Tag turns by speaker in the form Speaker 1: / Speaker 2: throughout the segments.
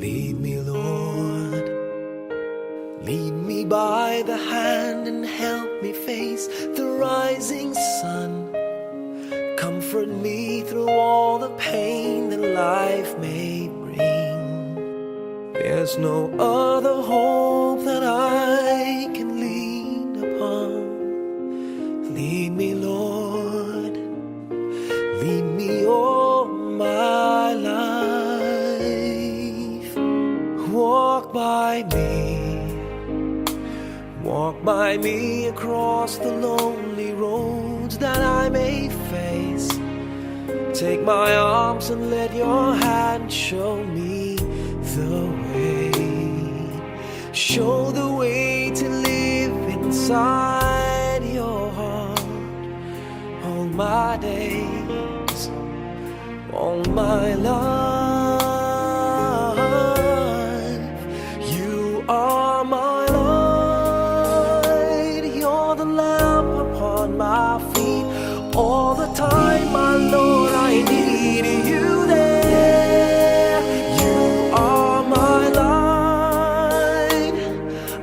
Speaker 1: Lead me, Lord, lead me by the hand and help me face the rising sun. Comfort me through all the pain that life may bring. There's no other hope that I can lean upon. Lead me, Lord, lead me all my life. Walk by me across the lonely roads that I may face. Take my arms and let your hand show me the way. Show the way to live inside your heart all my days, all my life. You are my light, you're the lamp upon my feet. All the time, my Lord, I need you there. You are my light,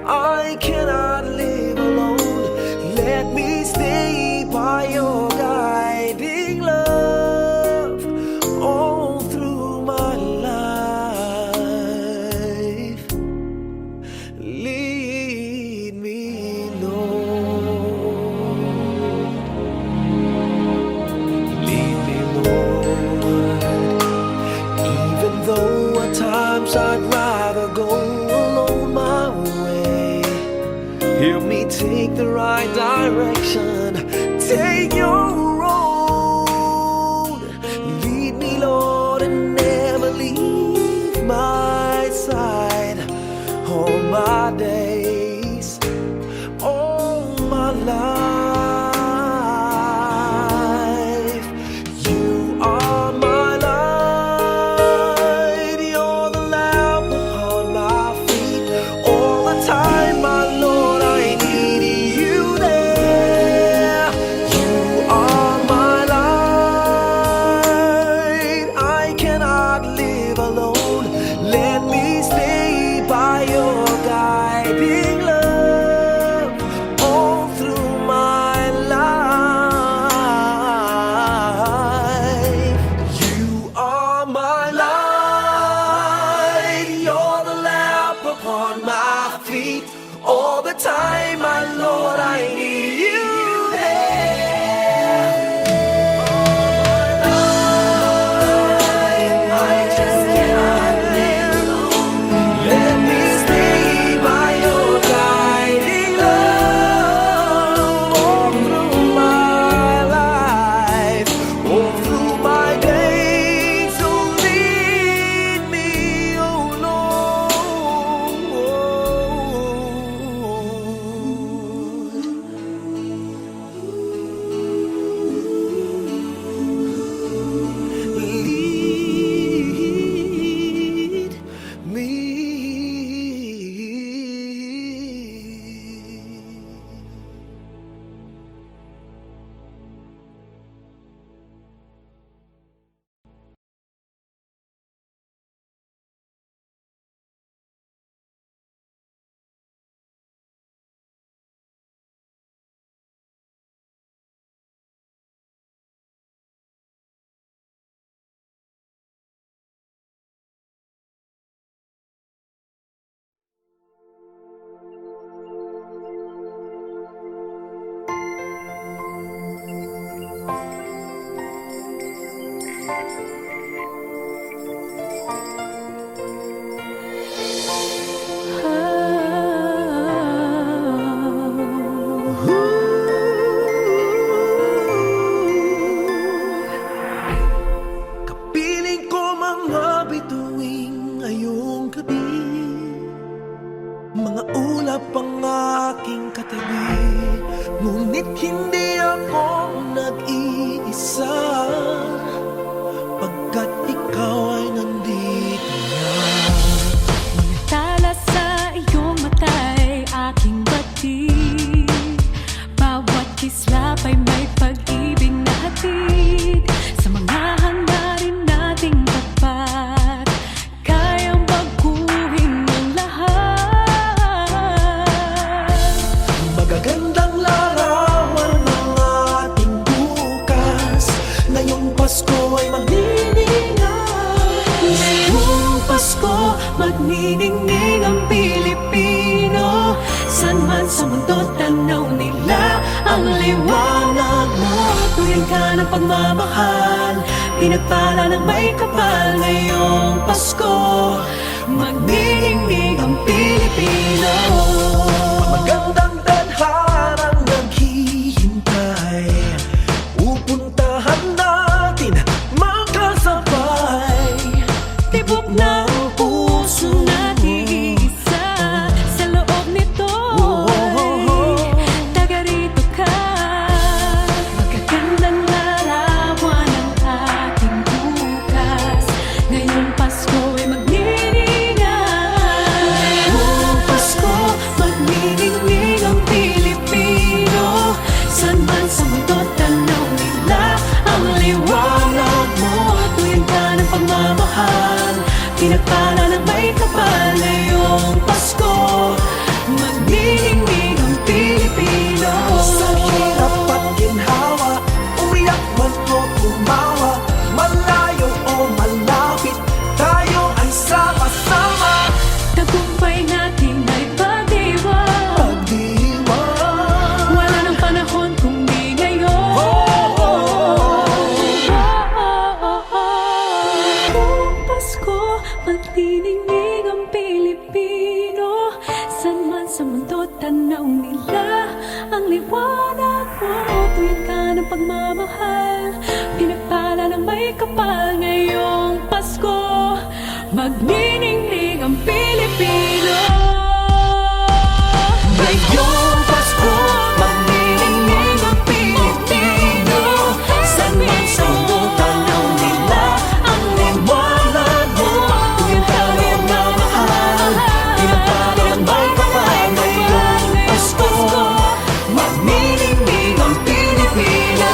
Speaker 1: I cannot live alone. Let me stay by your guiding love all through my life. Lead me, Lord. Lead me, Lord. Even though at times I'd rather go alone my way, help me take the right direction. Take your road. Lead me, Lord, and never leave my side. All my days, all my life. You are my light, you're the lamp upon my feet. All the time, my Lord, I need you there. You are my light, I cannot live alone. Let me stay by your guiding love all through my life. You are my light, you're the lamp upon my feet. All the time, my Lord, I need you there. I just cannot live alone. Let me stay by your guiding love all through my life, all through my days. So lead me, oh Lord. aking katabi, ngunit hindi ako nag-iisa, pagkat ikaw ay nandito na.
Speaker 2: Tala sa iyong mata'y aking batid, bawat kislap ay may pag-ibig na hatid. Sa mga hangarin nating tapat, kayang baguhin ang lahat.
Speaker 1: Magagandang larawan ng ating bukas, ngayong Pasko ay magniningay.
Speaker 2: Ngayong Pasko, magniningning ang Pilipino. San man sa mundo, tanaw nila ang liwanag mo. Tuwing ka ng pagmamahal, pinagpala ng may kapal. Ngayong Pasko, magniningning ang Pilipino.
Speaker 1: Magandang tadharang naghihintay, pupuntahan natin magkasabay.
Speaker 2: Tibok ng puso natin isa, sa loob nito taga rito ka. Magagandang larawan ang ating bukas, ngayong Pasko ay magniningay. Ngayong Pasko, magniningning ang Pilipino. San man sa mundo, tanaw nila ang liwanag mo. Tuwing ka ng pagmamahal, pinagpala ng may kapal. Ngayong Pasko, magniningning ang Pilipino.
Speaker 1: Sa hirap at ginhawa, umiyak man o tumawa, malayo o malapit, tayo ay sama-sama.
Speaker 2: Tagumpay natin ay pag-iwan,
Speaker 1: Pagdiwang,
Speaker 2: wala nang panahon kung di ngayon. Ngayong Pasko, magniningning ang Pilipino. San man sa mundo, tanaw nila ang liwanag mo. Tuwing ka ng pagmamahal, pinagpala ng may kapal. Ngayong Pasko, magniningning ang Pilipino.
Speaker 1: ngayong Pasko, magniningning ang Pilipino. San man sa mundo, tanaw nila ang liwanag mo. Tuwing ka ng pagmamahal, pinagpala ng may kapal. Ngayong Pasko, magniningning ang Pilipino.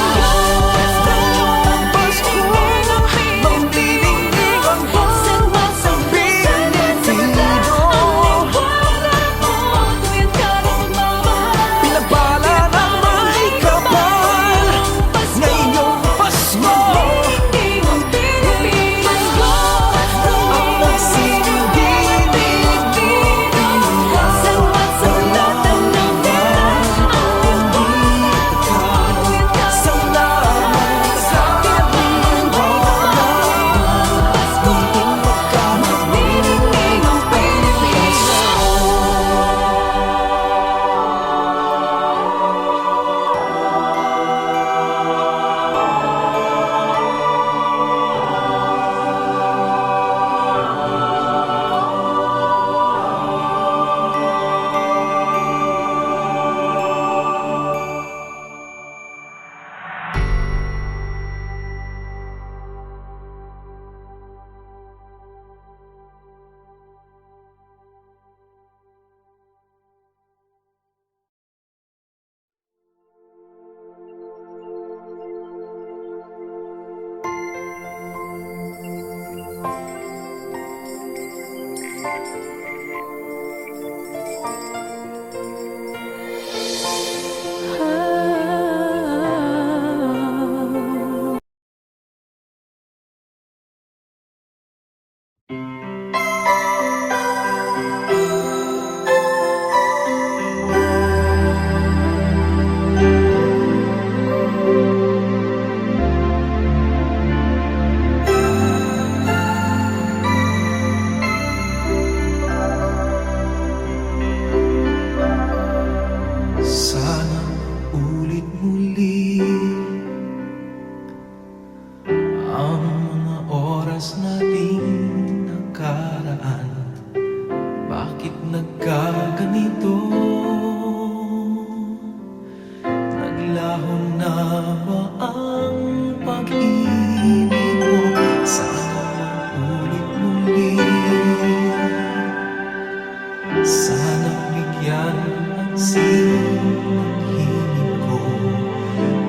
Speaker 1: Sinihingin ko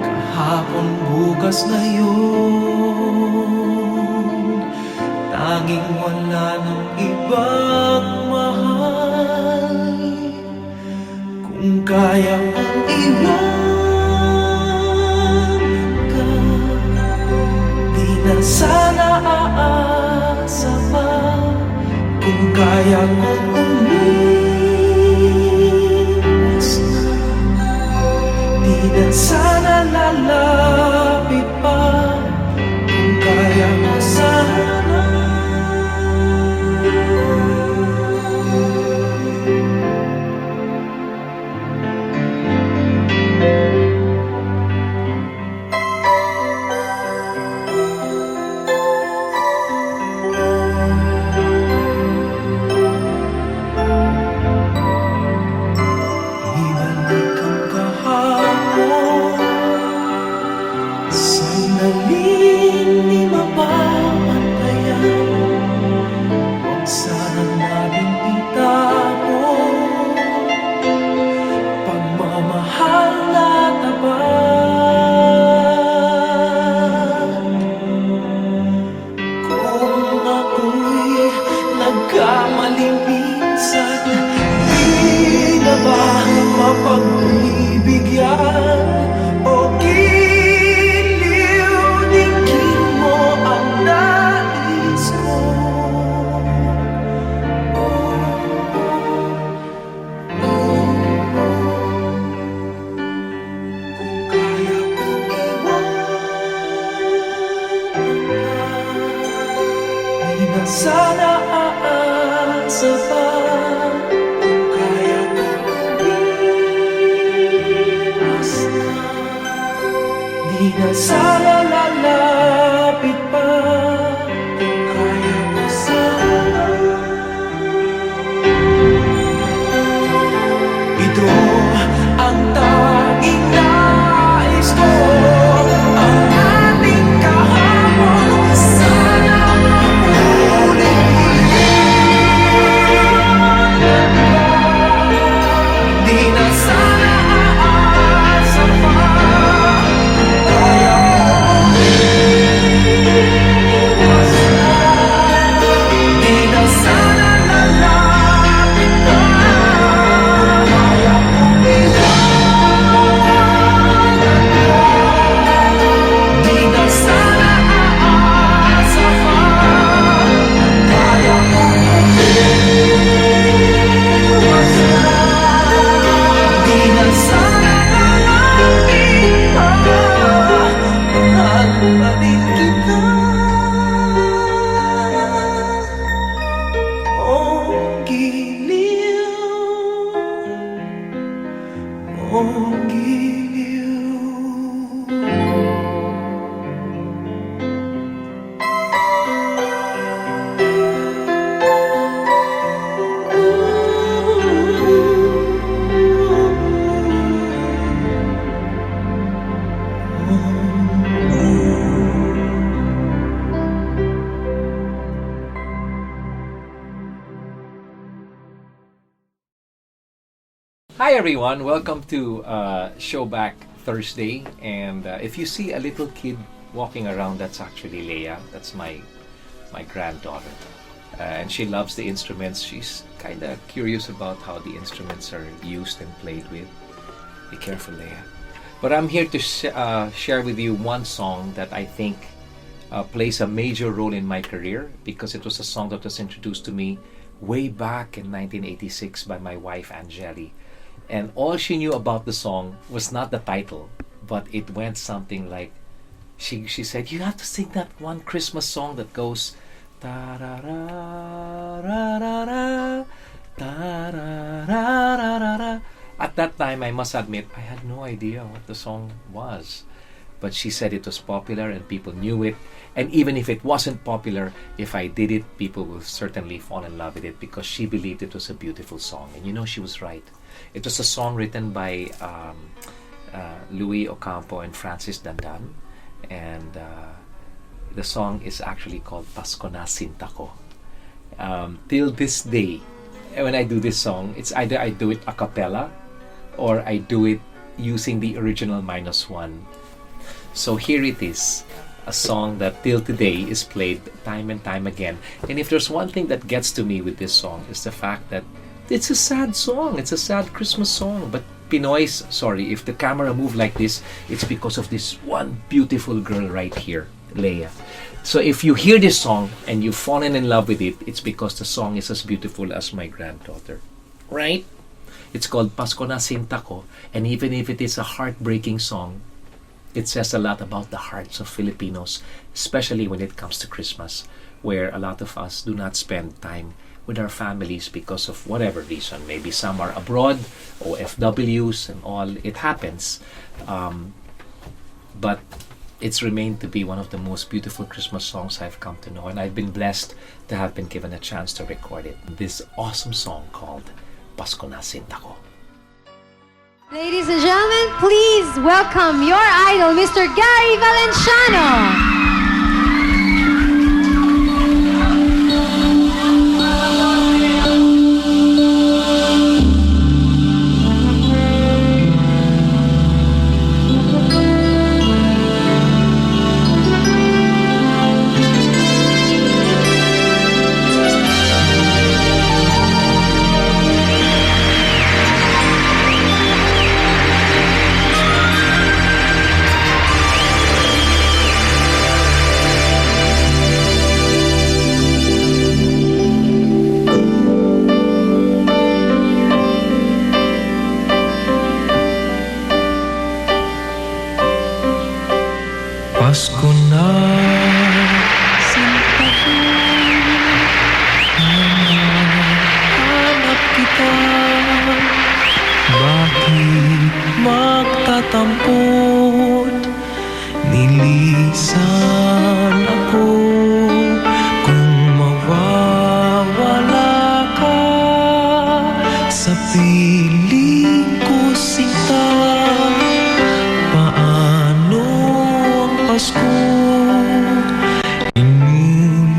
Speaker 1: kahapon, bukas, ngayon, tanging wala ng ibang mahal. Kung kaya kong iwan ka, di na sana aasa pa. Kung kaya kong umiwas na, di na sana lalapit pa. Kung kaya ko sana. Ibalik ang kahapon, sandaling di mapapantayan. Huwag sana nating itapon pagmamahal na tapat. Kung ako'y nagkamali minsan, di na ba mapagbibigyan o giliw? Dinggin mo ang nais ko. Kung kaya kong iwanan ka, di na sana aasa pa. Kung kaya kong umiwas na, di na sana lalapit pa. Kung kaya ko sana. Ito ang tanging nais ko, ang ating kahapon sana maulit. Di na sana aasa pa. Kaya ko umiwas na, di na sana lalapit pa. Kaya ko iwanan ka, di na sana aasa pa. Kaya ko umiwas na, di na sana lalapit pa. Mahal pa din kita, oh giliw, oh giliw.
Speaker 3: Hi everyone, welcome to Showback Thursday. And if you see a little kid walking around, that's actually Leia. That's my granddaughter, and she loves the instruments. She's kind of curious about how the instruments are used and played with. Be careful, Leia. But I'm here to share with you one song that I think plays a major role in my career, because it was a song that was introduced to me way back in 1986 by my wife Angeli. And all she knew about the song was not the title, but it went something like, she said, "You have to sing that one Christmas song that goes ta-ra-ra-ra-ra-ra, ta-ra-ra-ra-ra-ra." At that time, I must admit, I had no idea what the song was. But she said it was popular and people knew it. And even if it wasn't popular, if I did it, people will certainly fall in love with it, because she believed it was a beautiful song. And you know, she was right. It was a song written by Louis Ocampo and Francis Dandan. And the song is actually called Pasko na Sinta Ko. Till this day, when I do this song, it's either I do it a cappella or I do it using the original -1. So here it is, a song that till today is played time and time again. And if there's one thing that gets to me with this song is the fact that it's a sad song. It's a sad Christmas song. But Pinoys, sorry, if the camera moved like this, it's because of this one beautiful girl right here, Leia. So if you hear this song and you've fallen in love with it, it's because the song is as beautiful as my granddaughter. Right? It's called Pasko na Sinta Ko. And even if it is a heartbreaking song, it says a lot about the hearts of Filipinos, especially when it comes to Christmas, where a lot of us do not spend time with our families because of whatever reason. Maybe some are abroad, OFWs and all. It happens. But it's remained to be one of the most beautiful Christmas songs I've come to know, and I've been blessed to have been given a chance to record it. This awesome song called Pasko na Sinta Ko.
Speaker 4: Ladies and gentlemen, please welcome your idol, Mr. Gary Valenciano.
Speaker 1: Pasko na Sinta ko, hanap kita. Bakit magtatampot? Nilisan ako kung mawawala ka sa piling ko, Sinta. Paano ang Pasko inulila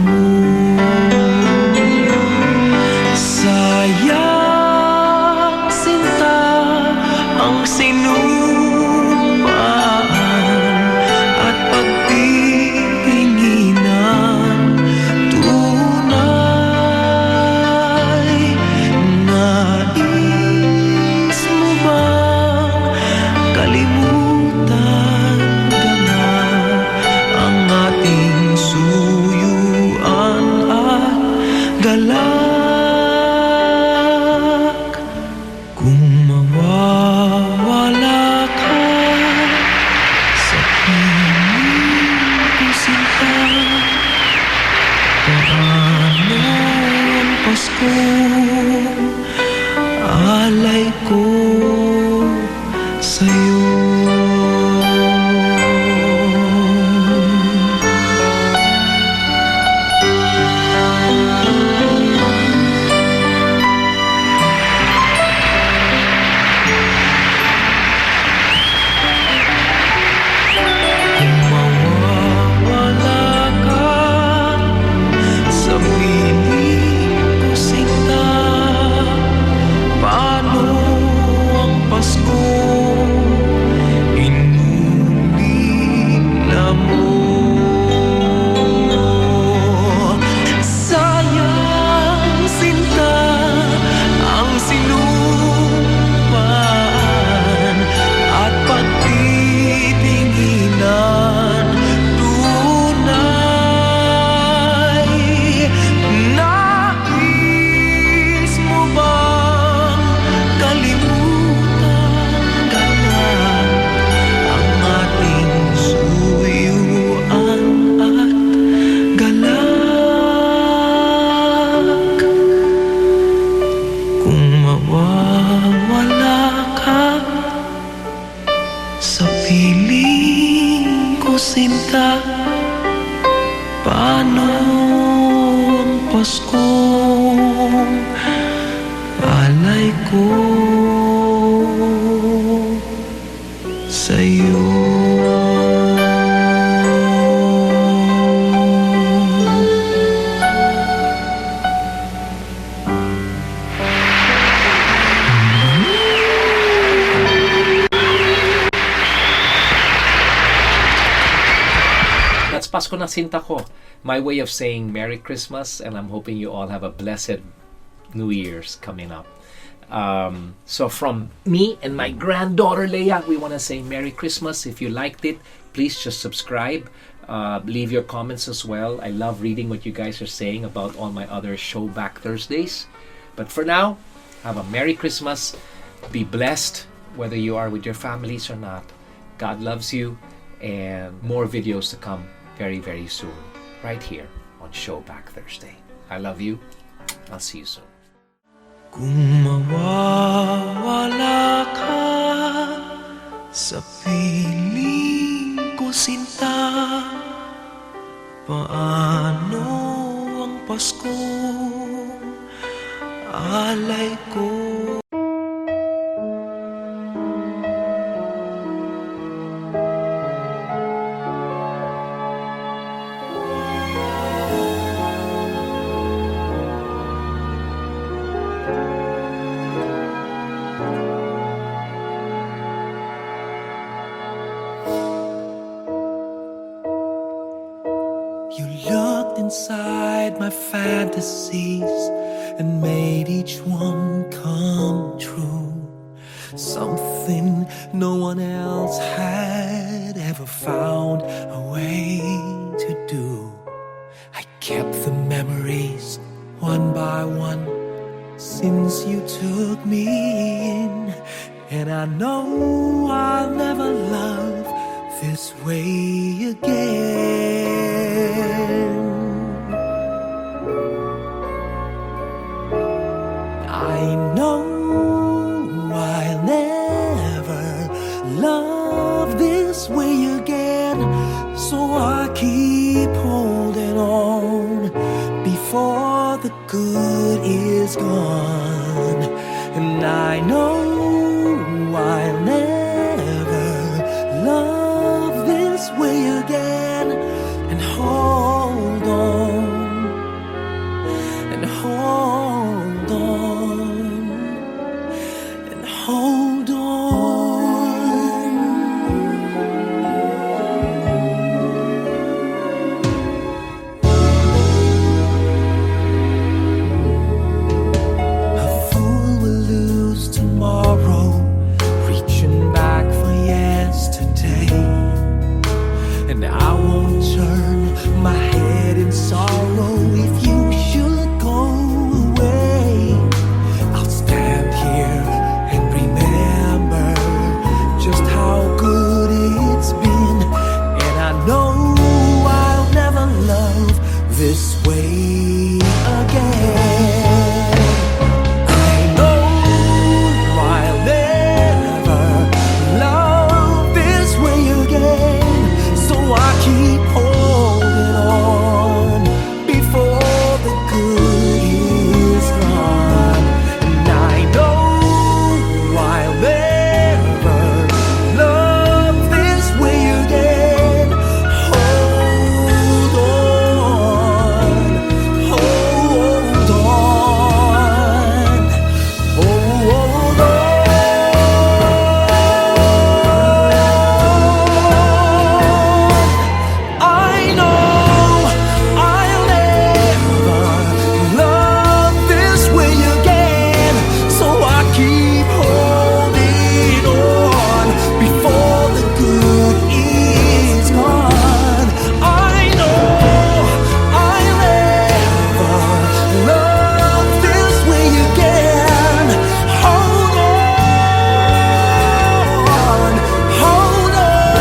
Speaker 1: mo? Sayang, Sinta, ang sinumpaan at pagtitinginan. Tunay, nais mo bang kalimutan ka na ang ating suyuan at galak? Kung mawawala ka sa piling ko, Sinta, paano ang Pasko? Alay ko sa'yo. Kung mawawala ka sa piling ko, Sinta, paano ang Pasko?
Speaker 3: Pasko na sinta ko. My way of saying Merry Christmas, and I'm hoping you all have a blessed New Year's coming up. So from me and my granddaughter Leia, we want to say Merry Christmas. If you liked it, please just subscribe. Leave your comments as well. I love reading what you guys are saying about all my other show back Thursdays. But for now, have a Merry Christmas. Be blessed, whether you are with your families or not. God loves you, and more videos to come very, very soon, right here on Showback Thursday. I love you. I'll see you soon.
Speaker 1: Kung mawawala ka sa piling ko, sinta, paano ang Paskong alay ko? You looked inside my fantasies and made each one come true. Something no one else had ever found a way to do. I kept the memories one by one since you took me in, and I know I'll never love this way again. I know I'll never love this way again, so I keep holding on before the good is gone. And I know I'll never love this way again, and hold on, and hold on, and hold on. A fool will lose tomorrow, reaching back for yesterday. And I won't turn my head in sorrow if you should go away. I'll stand here and remember just how good it's been, and I know I'll never love this way again. I know I'll never love this way again, so I keep holding on before the good is gone. And I know I'll never love this way again. Hold on, hold on, hold on. I know I'll never love this way again, so I keep holding on before the good is gone. I know I'll never love this way again. Hold on, hold on, hold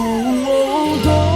Speaker 1: on, hold on.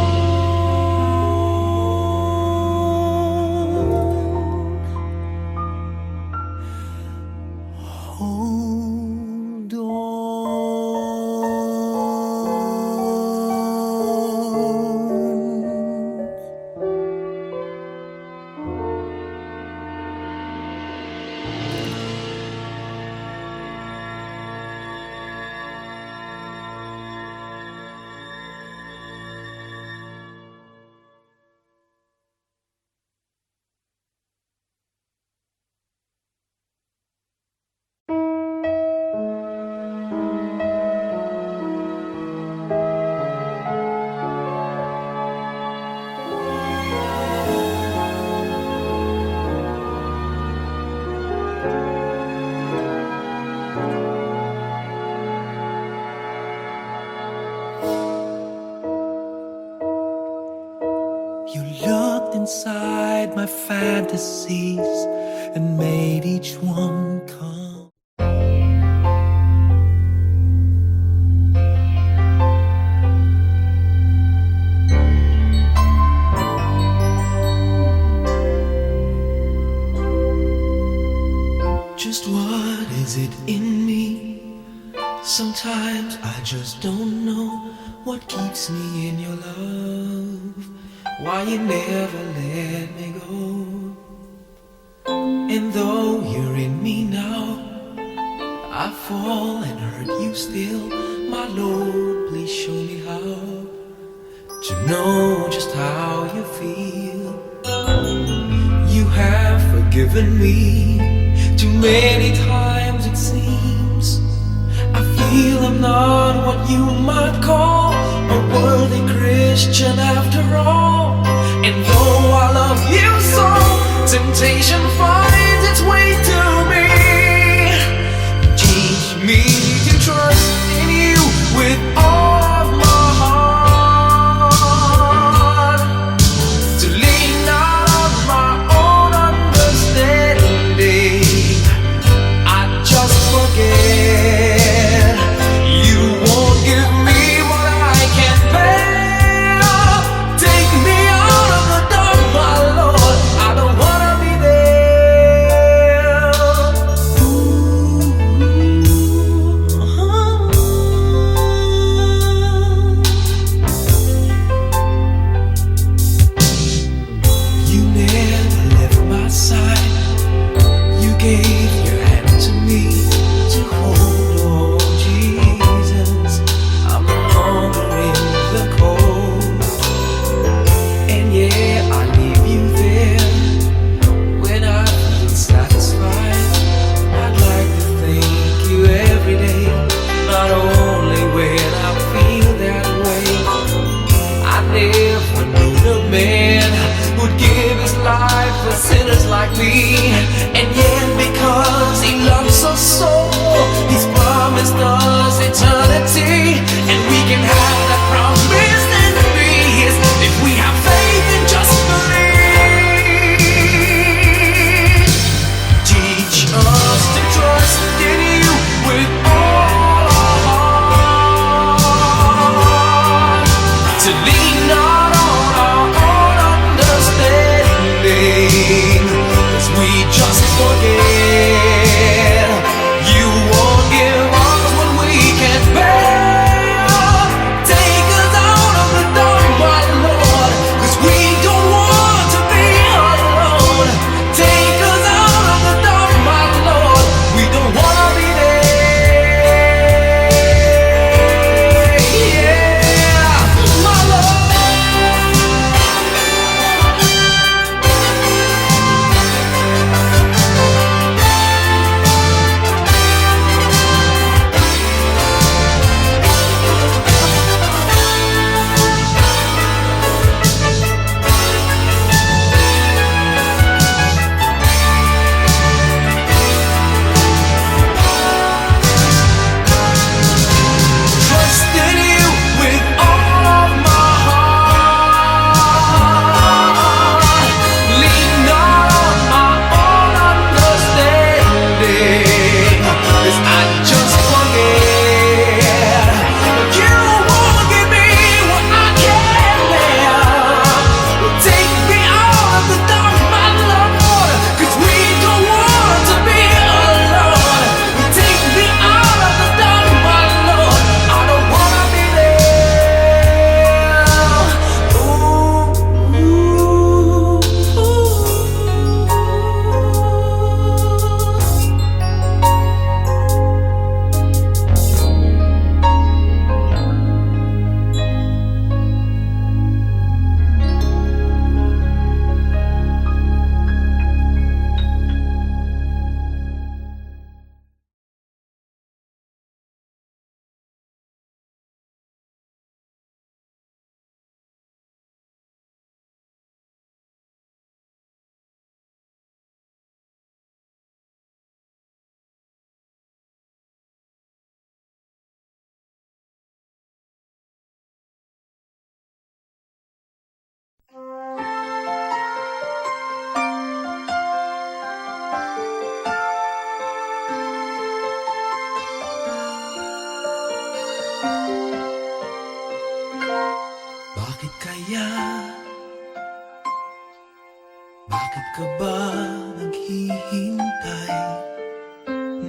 Speaker 1: fantasies and made each one come. Just what is it in me? Sometimes I just don't know what keeps me in your love. Why you never let me go. And though you're in me now, I fall and hurt you still. My Lord, please show me how to know just how you feel. You have forgiven me too many times it seems. I feel I'm not what you might call a worthy Christian after all. And though I love you so, temptation finds its way to me. Teach me to trust in you with all of my heart, to lean not on my own understanding. I just forget you won't give me what I can't bear. Take me out of the dark, my Lord. I don't wanna be there.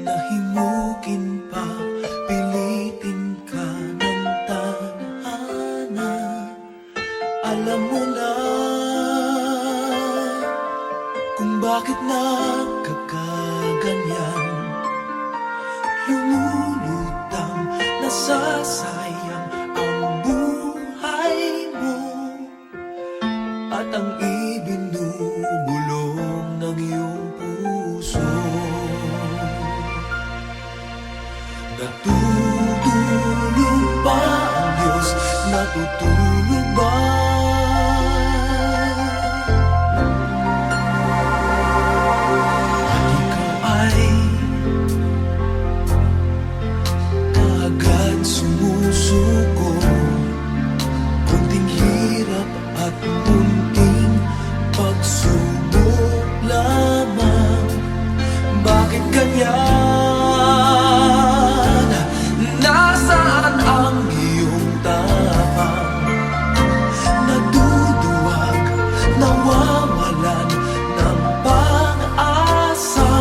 Speaker 1: Nahimukin pa, pilitin ka ng tadhana. Alam mo na kung bakit nagkakaganyan. Lumulutang, nasasayang ang buhay mo at ang ibinubulong ng iyong puso. Natutulog ba ang Diyos? Natutulog ba? At ikaw ay kaagad sumusuko. Kunting hirap at munting pagsubok lamang. Bakit ganyan? Nasaan ang iyong tapang? Naduduwag, nawawalan ng pag-asa.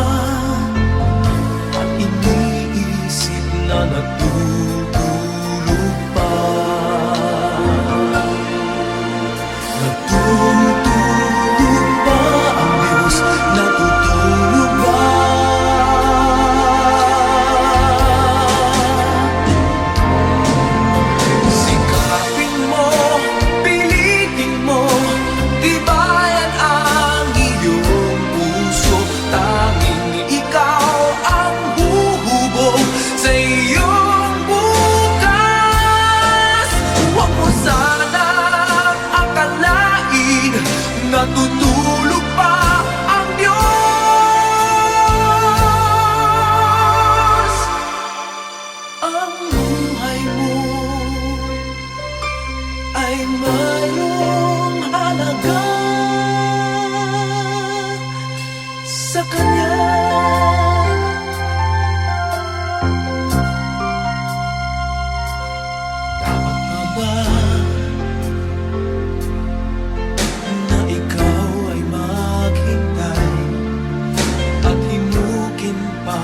Speaker 1: At iniisip na natutulog pa. Natutulog ba ang Diyos? Natutulog ba? Sikapin mo, pilitin mo, tibayan ang iyong puso. Tanging ikaw ang huhubog sa iyong bukas. Huwag mo sanang akalain natutulog pa ang Diyos. Ang buhay mo ay mayroong halaga sa Kanya. Dapat pa ba na ikaw ay maghintay at himukin pa,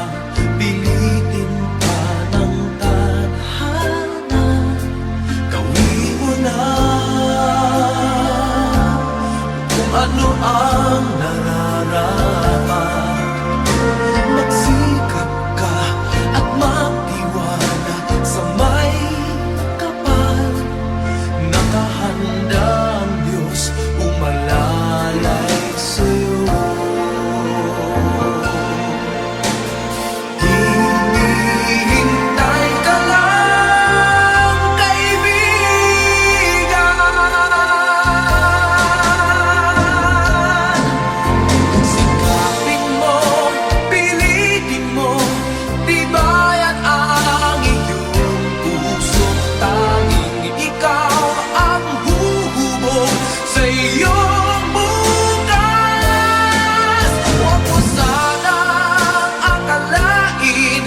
Speaker 1: pilitin pa ng tadhana? Gawin mo na kung ano ang nararapat. Magsikap ka at magtiwala sa may kapal. Nakahanda ang Diyos umalalay sa'yo. Hinihintay ka lang, kaibigan. Sikapin mo, pilitin mo, tibayan ang iyong puso. Tanging ikaw ang huhubog sa iyong bukas. Huwag mo sanang akalain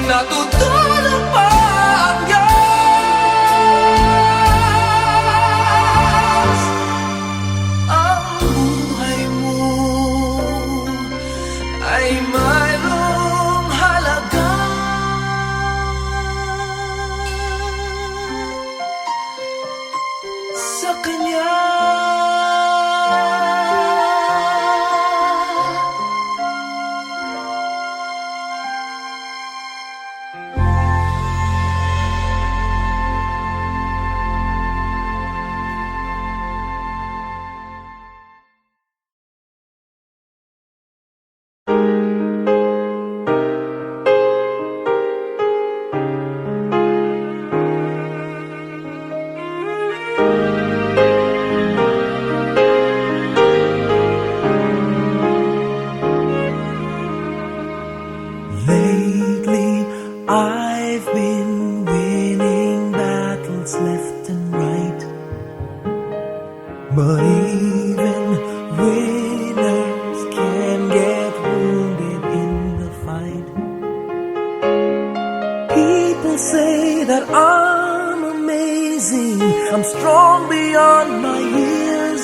Speaker 1: natutulog pa ang Diyos. Ang buhay mo ay mayroong halaga sa Kanya. Lately, I've been winning battles left and right. But even winners can get wounded in the fight. People say that I'm amazing, I'm strong beyond my years.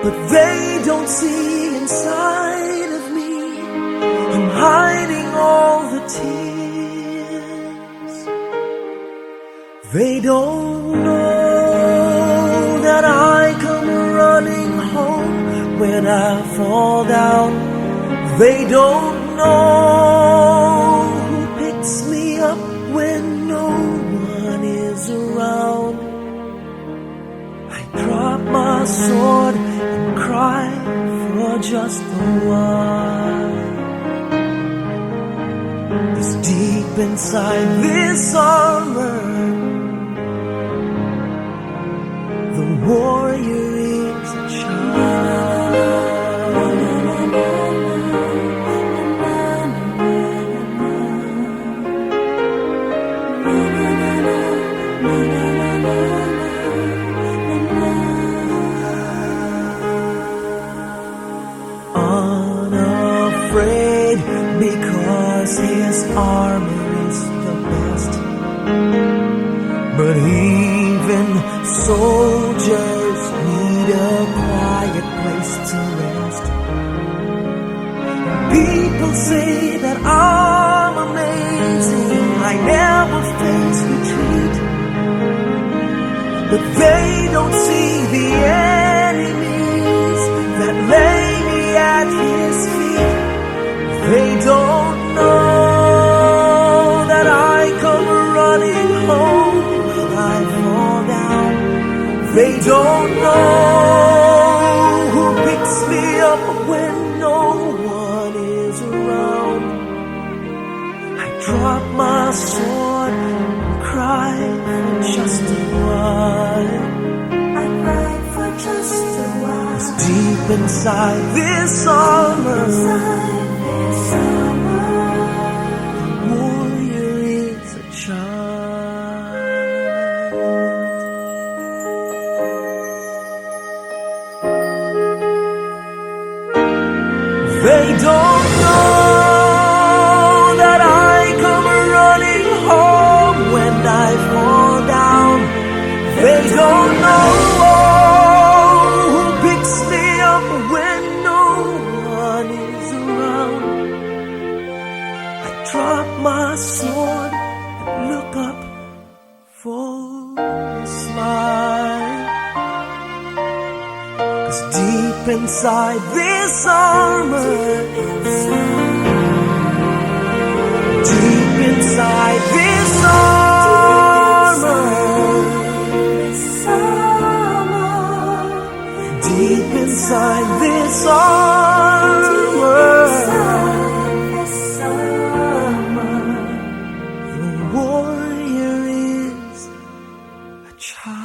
Speaker 1: But they don't see inside of me. I'm hiding They don't know that I come running home when I fall down. They don't know who picks me up when no one is around. I drop my sword and cry for just a while. 'Cause deep inside this armor, the warrior is a child. Unafraid because his armor is the best. But even soldiers need a quiet place to rest. People say that I'm amazing, I never face retreat. But they don't see the enemies that lay me at his feet. They don't know that I come running home when I fall down. They don't know who picks me up when no one is around. I drop my sword and cry for just a while. I cry for just a while. 'Cause deep inside this armor, the warrior is a child. They don't know that I come running home when I fall down. They don't know who picks me up when no one is around. I drop my sword and look up for a smile. 'Cause deep inside this armor, deep inside this armor, deep inside this armor, the warrior is a child.